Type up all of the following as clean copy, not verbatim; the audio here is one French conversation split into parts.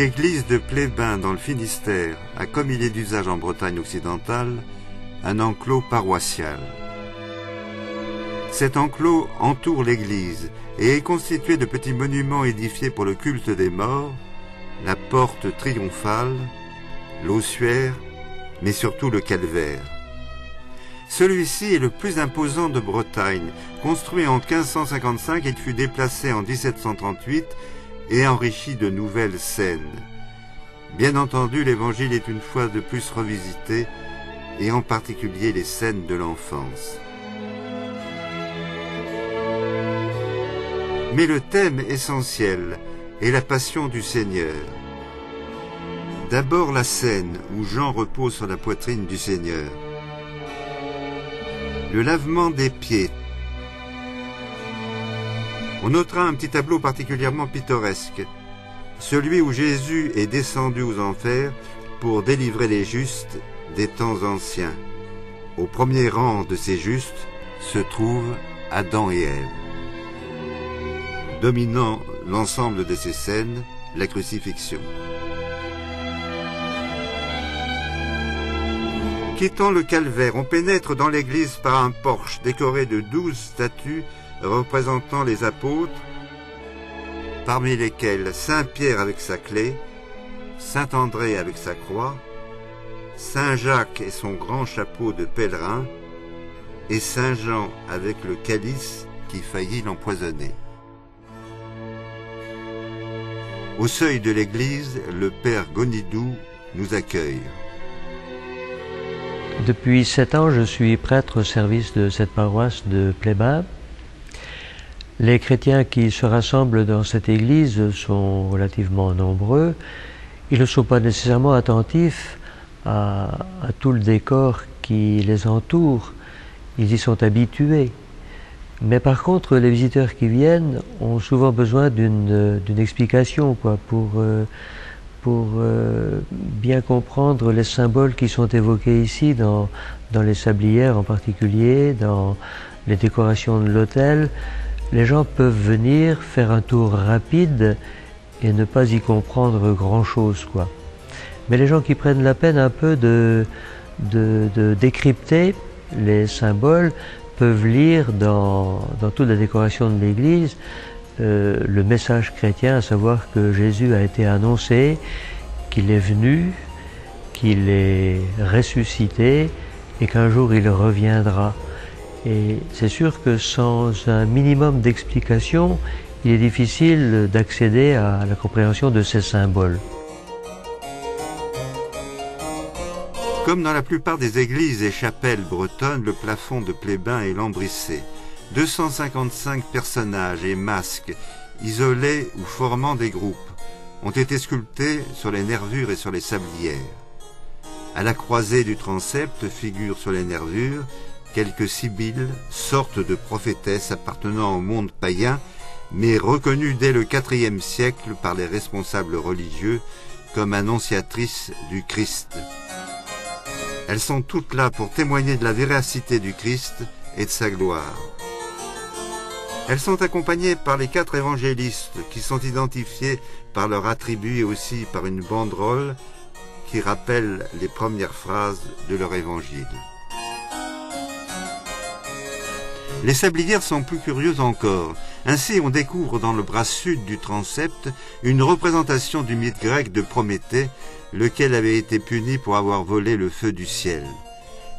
L'église de Plébain dans le Finistère a, comme il est d'usage en Bretagne occidentale, un enclos paroissial. Cet enclos entoure l'église et est constitué de petits monuments édifiés pour le culte des morts, la porte triomphale, l'ossuaire, mais surtout le calvaire. Celui-ci est le plus imposant de Bretagne. Construit en 1555, il fut déplacé en 1738 et enrichi de nouvelles scènes. Bien entendu, l'Évangile est une fois de plus revisité, et en particulier les scènes de l'enfance. Mais le thème essentiel est la passion du Seigneur. D'abord la scène où Jean repose sur la poitrine du Seigneur. Le lavement des pieds. On notera un petit tableau particulièrement pittoresque, celui où Jésus est descendu aux enfers pour délivrer les justes des temps anciens. Au premier rang de ces justes se trouvent Adam et Ève. Dominant l'ensemble de ces scènes, la crucifixion. Quittant le calvaire, on pénètre dans l'église par un porche décoré de 12 statues représentant les apôtres, parmi lesquels Saint Pierre avec sa clé, Saint André avec sa croix, Saint Jacques et son grand chapeau de pèlerin, et Saint Jean avec le calice qui faillit l'empoisonner. Au seuil de l'église, le père Gonidou nous accueille. Depuis 7 ans, je suis prêtre au service de cette paroisse de Plébain. Les chrétiens qui se rassemblent dans cette église sont relativement nombreux. Ils ne sont pas nécessairement attentifs à tout le décor qui les entoure. Ils y sont habitués. Mais par contre, les visiteurs qui viennent ont souvent besoin d'une explication pour bien comprendre les symboles qui sont évoqués ici, dans les sablières en particulier, dans les décorations de l'autel. Les gens peuvent venir faire un tour rapide et ne pas y comprendre grand-chose, quoi. Mais les gens qui prennent la peine un peu de décrypter les symboles peuvent lire dans toute la décoration de l'église le message chrétien, à savoir que Jésus a été annoncé, qu'il est venu, qu'il est ressuscité et qu'un jour il reviendra. Et c'est sûr que sans un minimum d'explication, il est difficile d'accéder à la compréhension de ces symboles. Comme dans la plupart des églises et chapelles bretonnes, le plafond de Plébain est lambrissé. 255 personnages et masques, isolés ou formant des groupes, ont été sculptés sur les nervures et sur les sablières. À la croisée du transept figurent sur les nervures quelques sibylles, sortes de prophétesses appartenant au monde païen, mais reconnues dès le IVe siècle par les responsables religieux comme annonciatrices du Christ. Elles sont toutes là pour témoigner de la véracité du Christ et de sa gloire. Elles sont accompagnées par les 4 évangélistes qui sont identifiés par leur attribut et aussi par une banderole qui rappelle les premières phrases de leur évangile. Les sablières sont plus curieuses encore. Ainsi, on découvre dans le bras sud du transept une représentation du mythe grec de Prométhée, lequel avait été puni pour avoir volé le feu du ciel.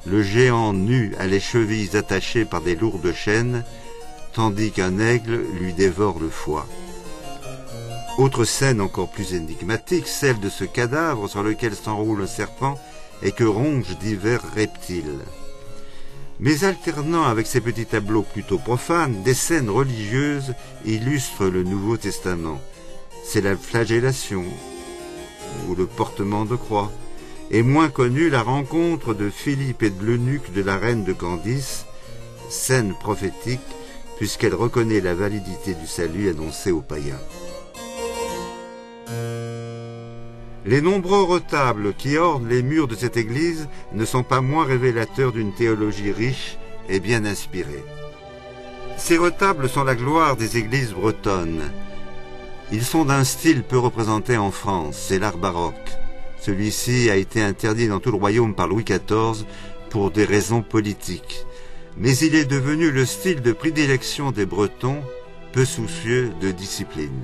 Le géant nu a les chevilles attachées par des lourdes chaînes, tandis qu'un aigle lui dévore le foie. Autre scène encore plus énigmatique, celle de ce cadavre sur lequel s'enroule un serpent et que rongent divers reptiles. Mais alternant avec ces petits tableaux plutôt profanes, des scènes religieuses illustrent le Nouveau Testament. C'est la flagellation ou le portement de croix. Et moins connue, la rencontre de Philippe et de l'eunuque de la reine de Candice, scène prophétique puisqu'elle reconnaît la validité du salut annoncé aux païens. Les nombreux retables qui ornent les murs de cette église ne sont pas moins révélateurs d'une théologie riche et bien inspirée. Ces retables sont la gloire des églises bretonnes. Ils sont d'un style peu représenté en France, c'est l'art baroque. Celui-ci a été interdit dans tout le royaume par Louis XIV pour des raisons politiques. Mais il est devenu le style de prédilection des Bretons, peu soucieux de discipline.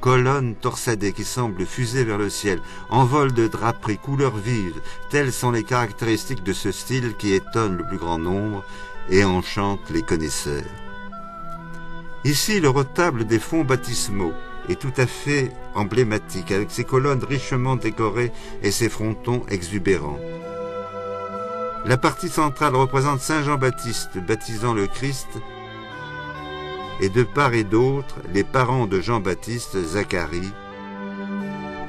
Colonnes torsadées qui semblent fuser vers le ciel, envol de draperies, couleurs vives, telles sont les caractéristiques de ce style qui étonne le plus grand nombre et enchante les connaisseurs. Ici, le retable des fonds baptismaux est tout à fait emblématique, avec ses colonnes richement décorées et ses frontons exubérants. La partie centrale représente Saint Jean-Baptiste baptisant le Christ, et de part et d'autre, les parents de Jean-Baptiste, Zacharie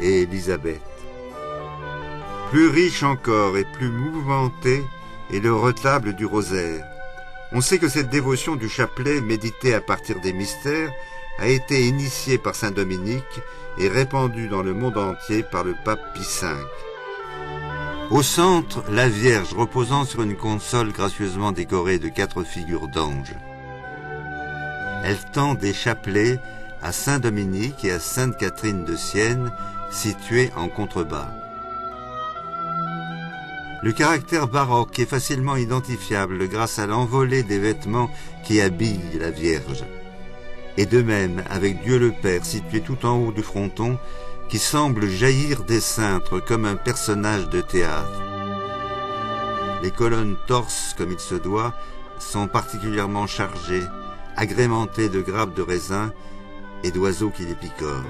et Élisabeth. Plus riche encore et plus mouvementé est le retable du rosaire. On sait que cette dévotion du chapelet, méditée à partir des mystères, a été initiée par saint Dominique et répandue dans le monde entier par le pape Pie V. Au centre, la Vierge reposant sur une console gracieusement décorée de 4 figures d'anges. Elle tend des chapelets à saint Dominique et à sainte Catherine de Sienne, situés en contrebas. Le caractère baroque est facilement identifiable grâce à l'envolée des vêtements qui habillent la Vierge. Et de même avec Dieu le Père situé tout en haut du fronton, qui semble jaillir des cintres comme un personnage de théâtre. Les colonnes torses, comme il se doit, sont particulièrement chargées, agrémentées de grappes de raisin et d'oiseaux qui les picorent.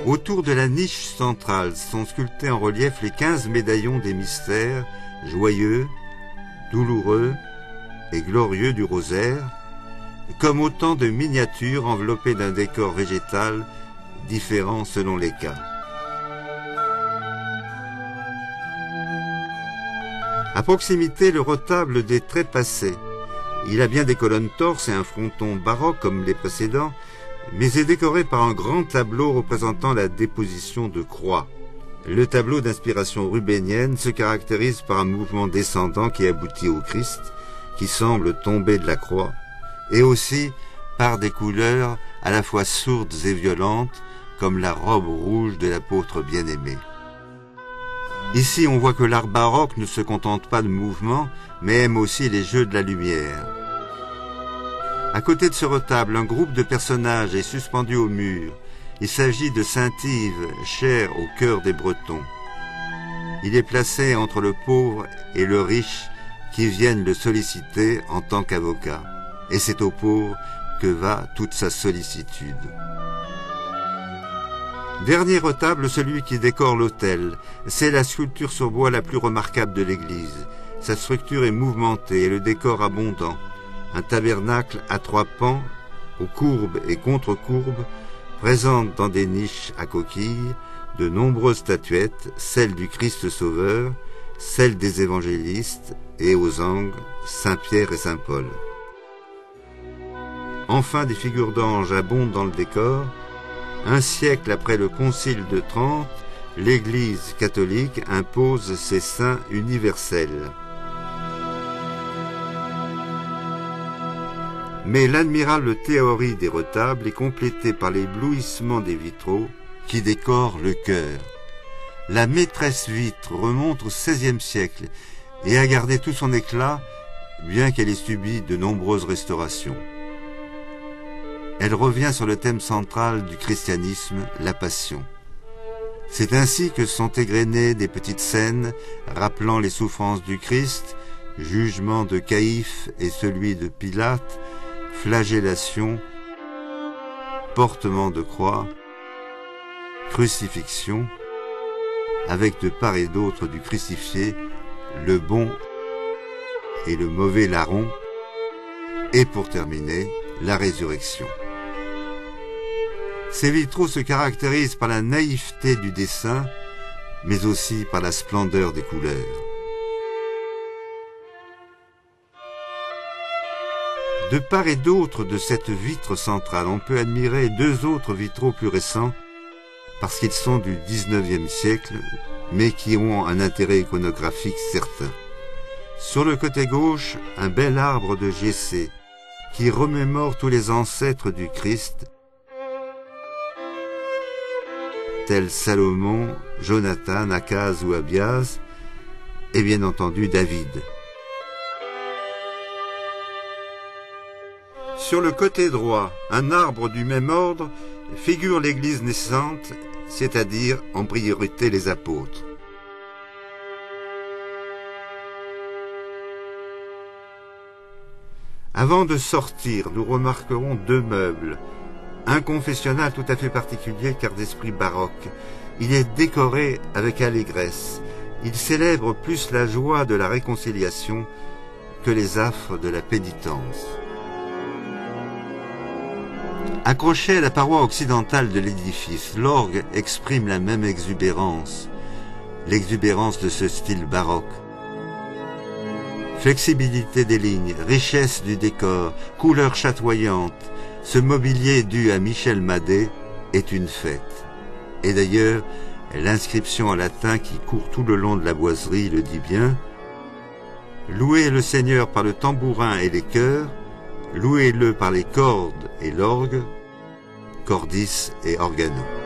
Autour de la niche centrale sont sculptés en relief les 15 médaillons des mystères, joyeux, douloureux et glorieux du rosaire, comme autant de miniatures enveloppées d'un décor végétal différent selon les cas. À proximité, le retable des trépassés. Il a bien des colonnes torses et un fronton baroque comme les précédents, mais est décoré par un grand tableau représentant la déposition de croix. Le tableau d'inspiration rubénienne se caractérise par un mouvement descendant qui aboutit au Christ, qui semble tomber de la croix, et aussi par des couleurs à la fois sourdes et violentes, comme la robe rouge de l'apôtre bien-aimé. Ici, on voit que l'art baroque ne se contente pas de mouvements, mais aime aussi les jeux de la lumière. À côté de ce retable, un groupe de personnages est suspendu au mur. Il s'agit de saint Yves, cher au cœur des Bretons. Il est placé entre le pauvre et le riche qui viennent le solliciter en tant qu'avocat. Et c'est au pauvre que va toute sa sollicitude. Dernier retable, celui qui décore l'autel. C'est la sculpture sur bois la plus remarquable de l'église. Sa structure est mouvementée et le décor abondant. Un tabernacle à 3 pans, aux courbes et contre-courbes, présente dans des niches à coquilles de nombreuses statuettes, celles du Christ Sauveur, celles des évangélistes et aux angles, Saint Pierre et Saint Paul. Enfin, des figures d'anges abondent dans le décor. Un siècle après le Concile de Trente, l'Église catholique impose ses saints universels. Mais l'admirable théorie des retables est complétée par l'éblouissement des vitraux qui décorent le chœur. La maîtresse vitre remonte au XVIe siècle et a gardé tout son éclat, bien qu'elle ait subi de nombreuses restaurations. Elle revient sur le thème central du christianisme, la passion. C'est ainsi que sont égrenées des petites scènes rappelant les souffrances du Christ, jugement de Caïphe et celui de Pilate, flagellation, portement de croix, crucifixion, avec de part et d'autre du crucifié, le bon et le mauvais larron, et pour terminer, la résurrection. Ces vitraux se caractérisent par la naïveté du dessin, mais aussi par la splendeur des couleurs. De part et d'autre de cette vitre centrale, on peut admirer 2 autres vitraux plus récents, parce qu'ils sont du XIXe siècle, mais qui ont un intérêt iconographique certain. Sur le côté gauche, un bel arbre de Jessé, qui remémore tous les ancêtres du Christ, tels Salomon, Jonathan, Akaz ou Abias, et bien entendu David. Sur le côté droit, un arbre du même ordre figure l'Église naissante, c'est-à-dire en priorité les apôtres. Avant de sortir, nous remarquerons deux meubles. Un confessionnal tout à fait particulier car d'esprit baroque. Il est décoré avec allégresse. Il célèbre plus la joie de la réconciliation que les affres de la pénitence. Accroché à la paroi occidentale de l'édifice, l'orgue exprime la même exubérance, l'exubérance de ce style baroque. Flexibilité des lignes, richesse du décor, couleurs chatoyantes, ce mobilier dû à Michel Madet est une fête. Et d'ailleurs, l'inscription en latin qui court tout le long de la boiserie le dit bien. Louez le Seigneur par le tambourin et les chœurs, louez-le par les cordes et l'orgue, cordis et organo.